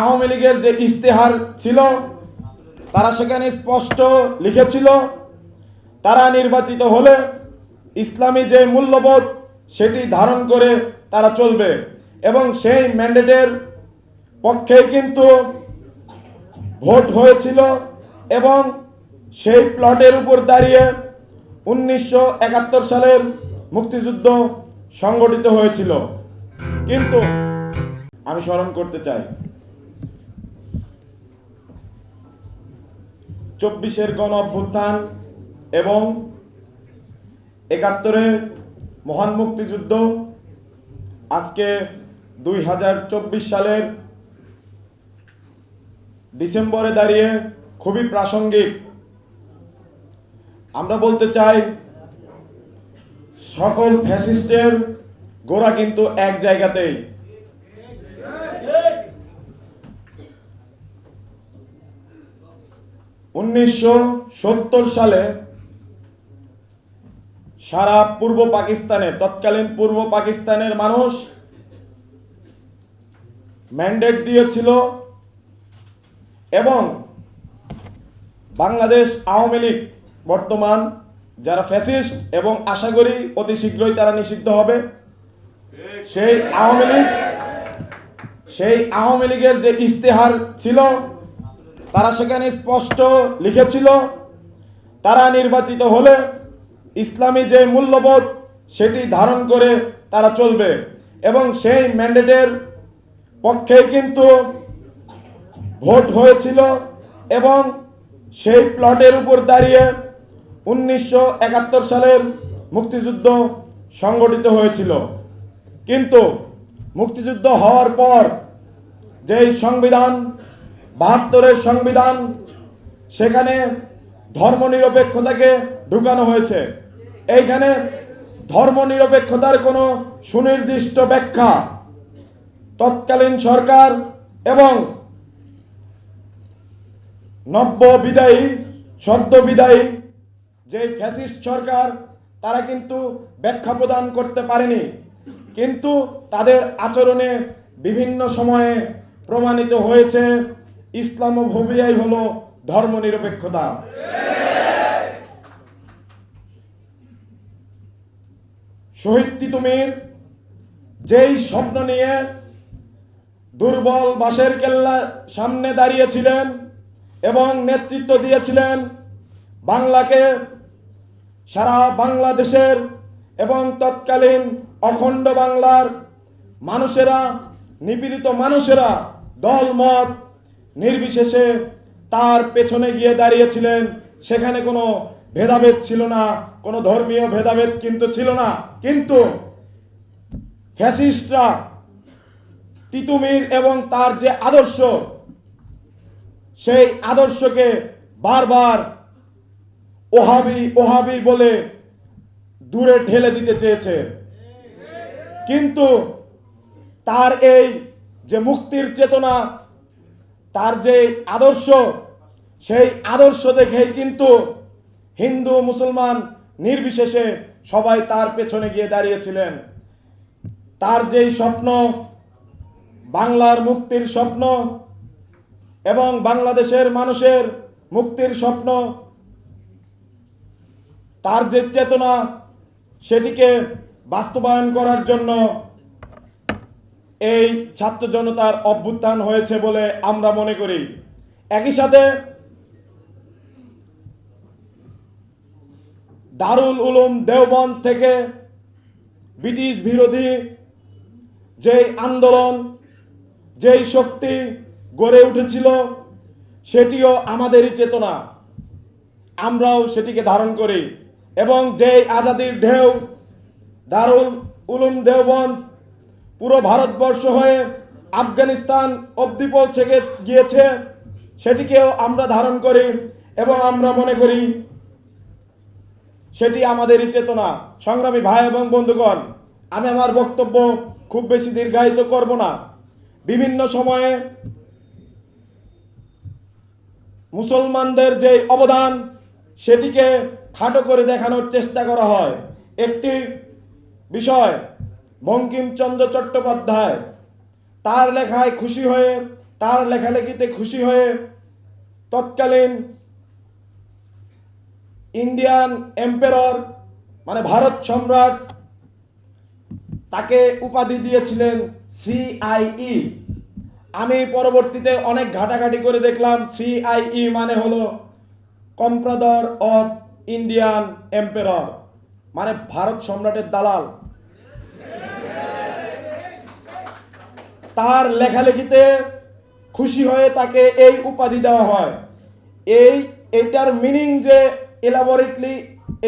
আওয়ামী লীগের যে ইশতেহার ছিল তারা সেখানে স্পষ্ট লিখেছিল তারা নির্বাচিত হলে ইসলামী যে মূল্যবোধ সেটি ধারণ করে তারা চলবে এবং সেই ম্যান্ডেটের পক্ষে কিন্তু ভোট হয়েছিল এবং সেই প্লটের উপর দাঁড়িয়ে 1971 সালের মুক্তিযুদ্ধ সংগঠিত হয়েছিল। কিন্তু আমি স্মরণ করতে চাই 24-এর গণ অভ্যুত্থান এবং 71-এর মহান মুক্তিযুদ্ধ আজকে 2024 সালের ডিসেম্বরে দাঁড়িয়ে খুবই প্রাসঙ্গিক। আমরা বলতে চাই সকল ফ্যাসিস্টের গোড়া কিন্তু এক জায়গাতেই। উনিশশো সালে সারা পূর্ব পাকিস্তানে তৎকালীন পূর্ব পাকিস্তানের মানুষ ম্যান্ডেট দিয়েছিল এবং বাংলাদেশ আওয়ামী লীগ বর্তমান যারা ফ্যাসিস্ট এবং আশা করি অতি শীঘ্রই তারা নিষিদ্ধ হবে, সেই আওয়ামী লীগের যে ইশতেহার ছিল তারা সেখানে স্পষ্ট লিখেছিল তারা নির্বাচিত হলে ইসলামী যে মূল্যবোধ সেটি ধারণ করে তারা চলবে এবং সেই ম্যান্ডেটের পক্ষে কিন্তু ভোট হয়েছিল এবং সেই প্লটের উপর দাঁড়িয়ে 1971 সালের মুক্তিযুদ্ধ সংগঠিত হয়েছিল। কিন্তু মুক্তিযুদ্ধ হওয়ার পর যেই সংবিধান 72-এর সংবিধান সেখানে ধর্মনিরপেক্ষতাকে ঢুকানো হয়েছে। এইখানে ধর্মনিরপেক্ষতার কোনো সুনির্দিষ্ট ব্যাখ্যা তৎকালীন সরকার এবং সদ্য বিদায়ী যে ফ্যাসিস্ট সরকার তারা কিন্তু ব্যাখ্যা প্রদান করতে পারেনি। কিন্তু তাদের আচরণে বিভিন্ন সময়ে প্রমাণিত হয়েছে ইসলামোফোবিয়াই হলো ধর্মনিরপেক্ষতা। শহীদ তিতুমীর যেই স্বপ্ন নিয়ে দুর্বল বাঁশের কেল্লা সামনে দাঁড়িয়েছিলেন এবং নেতৃত্ব দিয়েছিলেন বাংলাকে সারা বাংলাদেশের এবং তৎকালীন অখণ্ড বাংলার মানুষেরা, নিপীড়িত মানুষেরা দলমত নির্বিশেষে তার পেছনে গিয়ে দাঁড়িয়েছিলেন। সেখানে কোনো ভেদাভেদ ছিল না, কোনো ধর্মীয় ভেদাভেদ কিন্তু ছিল না। কিন্তু ফ্যাসিস্টরা তিতুমীর এবং তার যে আদর্শ সেই আদর্শকে বারবার ওহাবি বলে দূরে ঠেলে দিতে চেয়েছে। কিন্তু তার এই যে মুক্তির চেতনা, তার যে আদর্শ, সেই আদর্শ দেখেই কিন্তু হিন্দু মুসলমান নির্বিশেষে সবাই তার পেছনে গিয়ে দাঁড়িয়েছিলেন। তার যেই স্বপ্ন, বাংলার মুক্তির স্বপ্ন এবং বাংলাদেশের মানুষের মুক্তির স্বপ্ন, তার যে চেতনা সেটিকে বাস্তবায়ন করার জন্য এই ছাত্র জনতার অভ্যুত্থান হয়েছে বলে আমরা মনে করি। একই সাথে দারুল উলুম দেওবন্দ থেকে ব্রিটিশ বিরোধী যেই আন্দোলন, যেই শক্তি গড়ে উঠেছিল সেটিও আমাদেরই চেতনা, আমরাও সেটিকে ধারণ করি এবং যেই আজাদির ঢেউ দারুল উলুম দেওবন্দ পুরো ভারতবর্ষ হয়ে আফগানিস্তান অবধি পৌঁছে গিয়েছে সেটিকেও আমরা ধারণ করি এবং আমরা মনে করি সেটি আমাদেরই চেতনা। সংগ্রামী ভাই এবং বন্ধুগণ, আমি আমার বক্তব্য খুব বেশি দীর্ঘায়িত করব না। বিভিন্ন সময়ে মুসলমানদের যে অবদান সেটিকে খাটো করে দেখানোর চেষ্টা করা হয়। একটি বিষয় বঙ্কিমচন্দ্র চট্টোপাধ্যায় তার লেখায় খুশি হয়ে তার লেখালেখিতে খুশি হয়ে তৎকালীন ইন্ডিয়ান এম্পায়ার মানে ভারত সম্রাট তাকে উপাধি দিয়েছিলেন সিআইই। আমি পরবর্তীতে অনেক ঘাটাঘাটি করে দেখলাম সিআইই মানে হলো কম্প্রাদর অফ ইন্ডিয়ান এম্পায়ার, মানে ভারত সম্রাটের দালাল। তার লেখালেখিতে খুশি হয়ে তাকে এই উপাধি দেওয়া হয়। এইটার মিনিং যে এলাবোরেটলি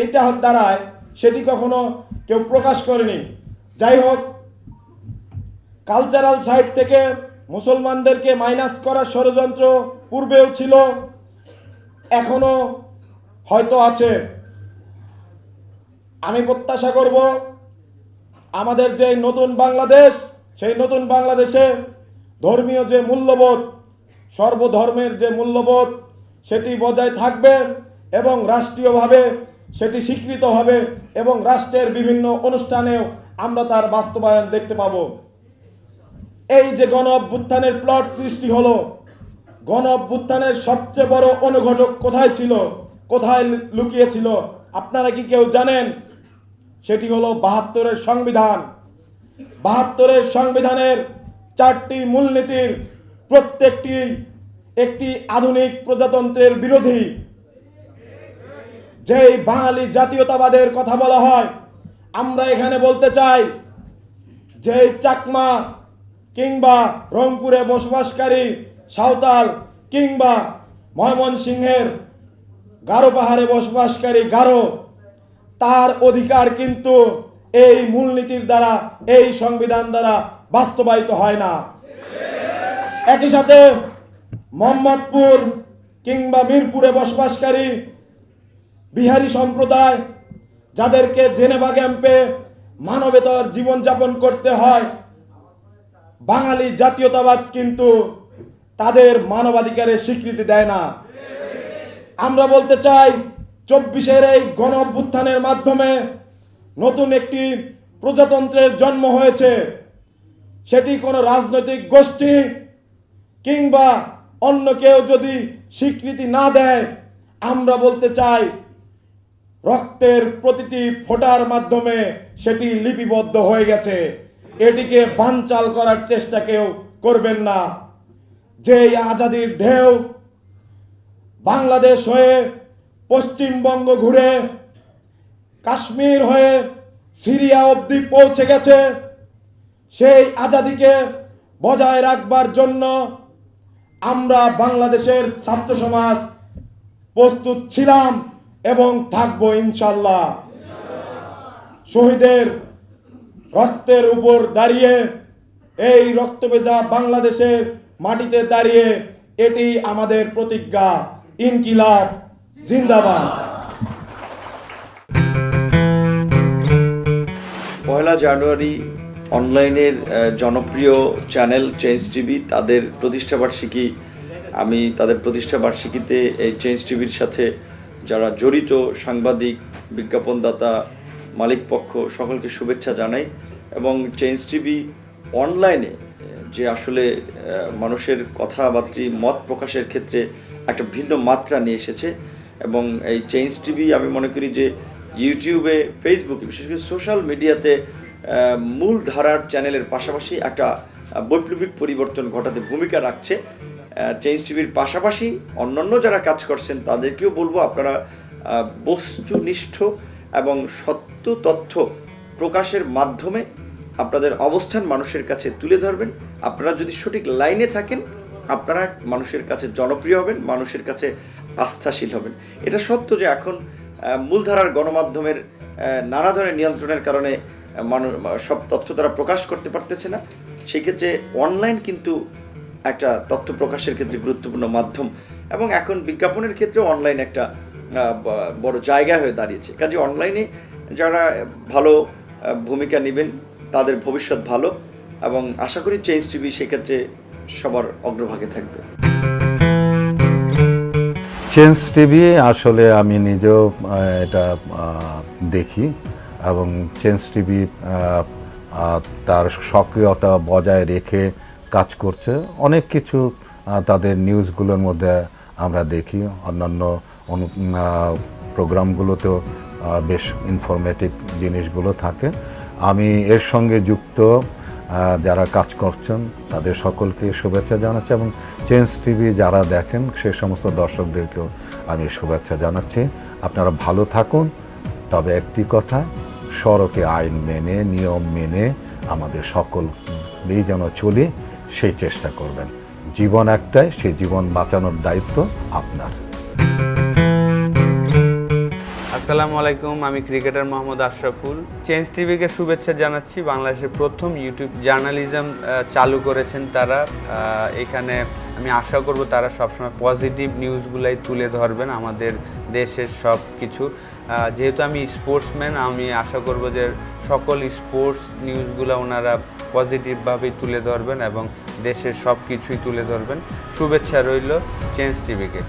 এইটা দাঁড়ায় সেটি কখনো কেউ প্রকাশ করেনি। যাই হোক, কালচারাল সাইড থেকে মুসলমানদেরকে মাইনাস করার ষড়যন্ত্র পূর্বেও ছিল, এখনো হয়তো আছে। আমি প্রত্যাশা করব আমাদের যে নতুন বাংলাদেশ, সেই নতুন বাংলাদেশে ধর্মীয় যে মূল্যবোধ, সর্বধর্মের যে মূল্যবোধ সেটি বজায় থাকবে এবং রাষ্ট্রীয়ভাবে সেটি স্বীকৃত হবে এবং রাষ্ট্রের বিভিন্ন অনুষ্ঠানেও আমরা তার বাস্তবায়ন দেখতে পাব। এই যে গণ অভ্যুত্থানের প্লট সৃষ্টি হলো, গণ অভ্যুত্থানের সবচেয়ে বড় অনুঘটক কোথায় ছিল, কোথায় লুকিয়েছিল আপনারা কি কেউ জানেন? সেটি হলো ৭২-এর সংবিধান। ৭২-এর সংবিধানের 4টি মূলনীতির প্রত্যেকটি একটি আধুনিক প্রজাতন্ত্রের বিরোধী। যেই বাঙালি জাতীয়তাবাদের কথা বলা হয়, আমরা এখানে বলতে চাই যেই চাকমা কিংবা রংপুরে বসবাসকারী সাঁওতাল কিংবা ময়মনসিংহের গারো পাহাড়ে বসবাসকারী গারো, তার অধিকার কিন্তু এই মূলনীতির দ্বারা, এই সংবিধান দ্বারা বাস্তবায়িত হয় না। একই সাথে মোহাম্মদপুর কিংবা মিরপুরে বসবাসকারী বিহারি সম্প্রদায়, যাদেরকে জেনেভা ক্যাম্পে মানবেতর জীবনযাপন করতে হয়, বাঙালি জাতীয়তাবাদ কিন্তু তাদের মানবাধিকারের স্বীকৃতি দেয় না। আমরা বলতে চাই 24-এর এই গণ অভ্যুত্থানের মাধ্যমে নতুন একটি প্রজাতন্ত্রের জন্ম হয়েছে। সেটি কোনো রাজনৈতিক গোষ্ঠী কিংবা অন্য কেউ যদি স্বীকৃতি না দেয়, আমরা বলতে চাই রক্তের প্রতিটি ফোঁটার মাধ্যমে সেটি লিপিবদ্ধ হয়ে গেছে। এটিকে বানচাল করার চেষ্টা কেউ করবেন না। যেই আজাদির ঢেউ বাংলাদেশ হয়ে পশ্চিমবঙ্গ ঘুরে কাশ্মীর হয়ে সিরিয়া অবধি পৌঁছে গেছে, সেই আজাদিকে বজায় রাখবার জন্য আমরা বাংলাদেশের ছাত্র সমাজ প্রস্তুত ছিলাম এবং থাকবো ইনশাল্লাহ। শহীদের রক্তের উপর দাঁড়িয়ে, এই রক্তভেজা বাংলাদেশের মাটিতে দাঁড়িয়ে এটি আমাদের প্রতিজ্ঞা। ইনকিলাব জিন্দাবাদ। পয়লা জানুয়ারি অনলাইনের জনপ্রিয় চ্যানেল চেঞ্জ টিভি তাদের প্রতিষ্ঠাবার্ষিকী। আমি তাদের প্রতিষ্ঠাবার্ষিকীতে এই চেঞ্জ টিভির সাথে যারা জড়িত সাংবাদিক, বিজ্ঞাপনদাতা, মালিকপক্ষ সকলকে শুভেচ্ছা জানাই। এবং চেঞ্জ টিভি অনলাইনে যে আসলে মানুষের কথাবার্তা, মত প্রকাশের ক্ষেত্রে একটা ভিন্ন মাত্রা নিয়ে এসেছে। এবং এই চেঞ্জ টিভি আমি মনে করি যে ইউটিউবে, ফেসবুকে, বিশেষ করে সোশ্যাল মিডিয়াতে মূল ধারার চ্যানেলের পাশাপাশি একটা বৈপ্লবিক পরিবর্তন ঘটাতে ভূমিকা রাখছে। চেঞ্জ টিভির পাশাপাশি অন্যান্য যারা কাজ করছেন তাদেরকেও বলবো আপনারা বস্তুনিষ্ঠ এবং সত্য তথ্য প্রকাশের মাধ্যমে আপনাদের অবস্থান মানুষের কাছে তুলে ধরবেন। আপনারা যদি সঠিক লাইনে থাকেন, আপনারা মানুষের কাছে জনপ্রিয় হবেন, মানুষের কাছে আস্থাশীল হবেন। এটা সত্য যে এখন মূলধারার গণমাধ্যমের নানা ধরনের নিয়ন্ত্রণের কারণে সব তথ্য তারা প্রকাশ করতে পারতেছে না। সেই ক্ষেত্রে অনলাইন কিন্তু একটা তথ্য প্রকাশের ক্ষেত্রে গুরুত্বপূর্ণ মাধ্যম, এবং এখন বিজ্ঞাপনের ক্ষেত্রেও অনলাইন একটা বড় জায়গা হয়ে দাঁড়িয়েছে। কাজে অনলাইনে যারা ভালো ভূমিকা নেবেন তাদের ভবিষ্যৎ ভালো, এবং আশা করি চেঞ্জ টিভি সেক্ষেত্রে সবার অগ্রভাগে থাকবে। চেঞ্জ টিভি আসলে আমি নিজেও এটা দেখি, এবং চেঞ্জ টিভি তার সক্রিয়তা বজায় রেখে কাজ করছে। অনেক কিছু তাদের নিউজগুলোর মধ্যে আমরা দেখি, অন্যান্য প্রোগ্রামগুলোতেও বেশ ইনফরমেটিভ জিনিসগুলো থাকে। আমি এর সঙ্গে যুক্ত যারা কাজ করছেন তাদের সকলকে শুভেচ্ছা জানাচ্ছি, এবং চেঞ্জ টিভি যারা দেখেন সে সমস্ত দর্শকদেরকেও আমি শুভেচ্ছা জানাচ্ছি। আপনারা ভালো থাকুন, তবে একটি কথা, সড়কে আইন মেনে, নিয়ম মেনে আমাদের সকলেই যেন চলি সেই চেষ্টা করবেন। জীবন একটাই, সেই জীবন বাঁচানোর দায়িত্ব আপনার। আসসালামু আলাইকুম, আমি ক্রিকেটার মোহাম্মদ আশরাফুল। চেঞ্জ টিভিকে শুভেচ্ছা জানাচ্ছি। বাংলাদেশের প্রথম ইউটিউব জার্নালিজম চালু করেছেন তারা। এখানে আমি আশা করব তারা সবসময় পজিটিভ নিউজগুলাই তুলে ধরবেন, আমাদের দেশের সব কিছু। যেহেতু আমি স্পোর্টসম্যান, আমি আশা করব যে সকল স্পোর্টস নিউজগুলো ওনারা পজিটিভভাবেই তুলে ধরবেন এবং দেশের সব কিছুই তুলে ধরবেন। শুভেচ্ছা রইল চেঞ্জ টিভিকে।